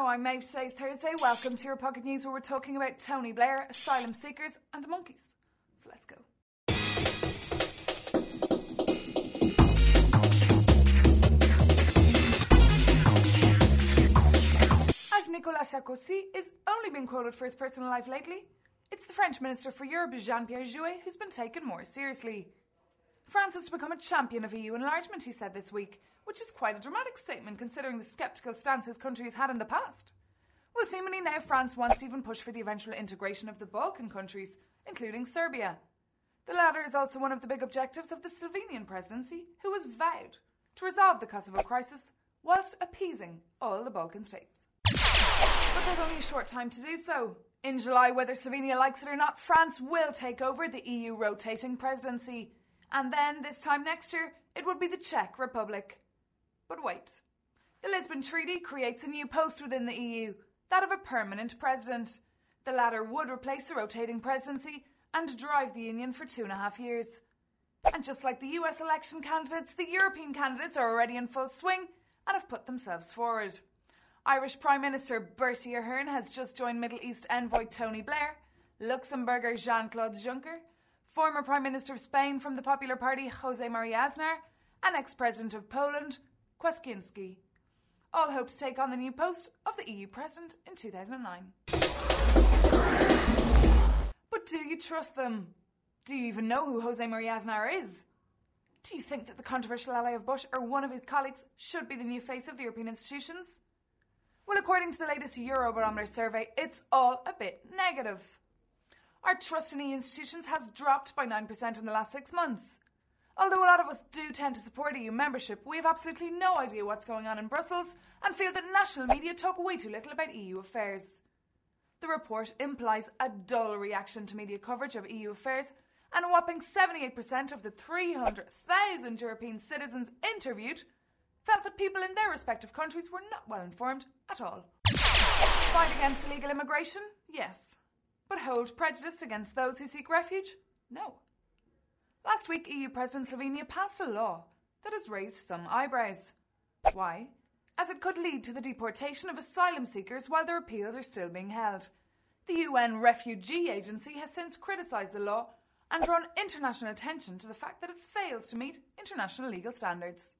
I'm Maeve. Today's Thursday. Welcome to your Pocket News, where we're talking about Tony Blair, asylum seekers and monkeys. So let's go. As Nicolas Sarkozy is only being quoted for his personal life lately, it's the French Minister for Europe, Jean-Pierre Jouet, who's been taken more seriously. France is to become a champion of EU enlargement, he said this week, which is quite a dramatic statement considering the sceptical stance his country has had in the past. Well, seemingly now France wants to even push for the eventual integration of the Balkan countries, including Serbia. The latter is also one of the big objectives of the Slovenian presidency, who has vowed to resolve the Kosovo crisis whilst appeasing all the Balkan states. But they've only a short time to do so. In July, whether Slovenia likes it or not, France will take over the EU rotating presidency. And then, this time next year, it would be the Czech Republic. But wait. The Lisbon Treaty creates a new post within the EU, that of a permanent president. The latter would replace the rotating presidency and drive the Union for 2.5 years. And just like the US election candidates, the European candidates are already in full swing and have put themselves forward. Irish Prime Minister Bertie Ahern has just joined Middle East envoy Tony Blair, Luxembourger Jean-Claude Juncker, former Prime Minister of Spain from the Popular Party José María Aznar, and ex-President of Poland Kwaskinski. All hope to take on the new post of the EU President in 2009. But do you trust them? Do you even know who José María Aznar is? Do you think that the controversial ally of Bush or one of his colleagues should be the new face of the European institutions? Well, according to the latest Eurobarometer survey, it's all a bit negative. Our trust in EU institutions has dropped by 9% in the last 6 months. Although a lot of us do tend to support EU membership, we have absolutely no idea what's going on in Brussels and feel that national media talk way too little about EU affairs. The report implies a dull reaction to media coverage of EU affairs, and a whopping 78% of the 300,000 European citizens interviewed felt that people in their respective countries were not well informed at all. Fight against illegal immigration? Yes. But hold prejudice against those who seek refuge? No. Last week, EU President Slovenia passed a law that has raised some eyebrows. Why? As it could lead to the deportation of asylum seekers while their appeals are still being held. The UN Refugee Agency has since criticised the law and drawn international attention to the fact that it fails to meet international legal standards.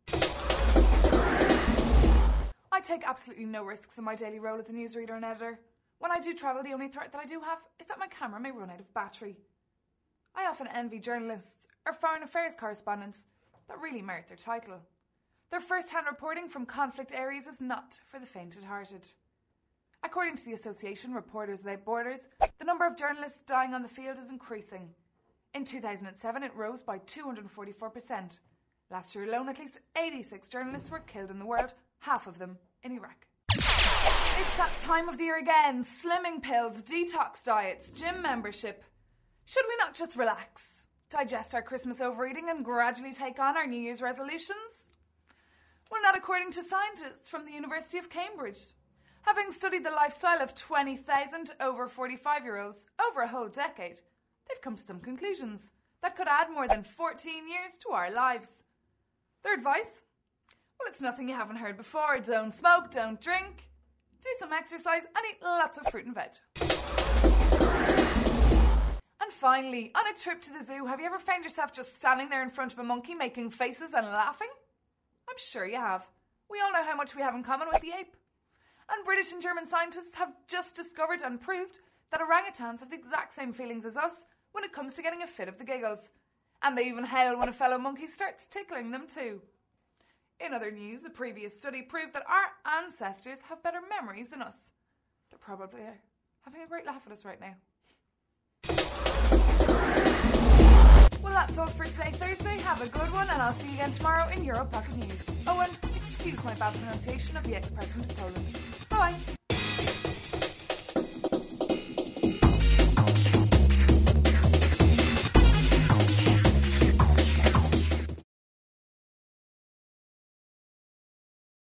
I take absolutely no risks in my daily role as a newsreader and editor. When I do travel, the only threat that I do have is that my camera may run out of battery. I often envy journalists or foreign affairs correspondents that really merit their title. Their first-hand reporting from conflict areas is not for the faint-hearted. According to the association Reporters Without Borders, the number of journalists dying on the field is increasing. In 2007, it rose by 244%. Last year alone, at least 86 journalists were killed in the world, half of them in Iraq. It's that time of the year again. Slimming pills, detox diets, gym membership. Should we not just relax, digest our Christmas overeating and gradually take on our New Year's resolutions? Well, not according to scientists from the University of Cambridge. Having studied the lifestyle of 20,000 over 45-year-olds over a whole decade, they've come to some conclusions that could add more than 14 years to our lives. Their advice? Well, it's nothing you haven't heard before. Don't smoke, don't drink, do some exercise and eat lots of fruit and veg. And finally, on a trip to the zoo, have you ever found yourself just standing there in front of a monkey making faces and laughing? I'm sure you have. We all know how much we have in common with the ape. And British and German scientists have just discovered and proved that orangutans have the exact same feelings as us when it comes to getting a fit of the giggles. And they even howl when a fellow monkey starts tickling them too. In other news, a previous study proved that our ancestors have better memories than us. They're probably having a great laugh at us right now. Well, that's all for today, Thursday. Have a good one, and I'll see you again tomorrow in Euro Pocket News. Oh, and excuse my bad pronunciation of the ex-president of Poland. Bye.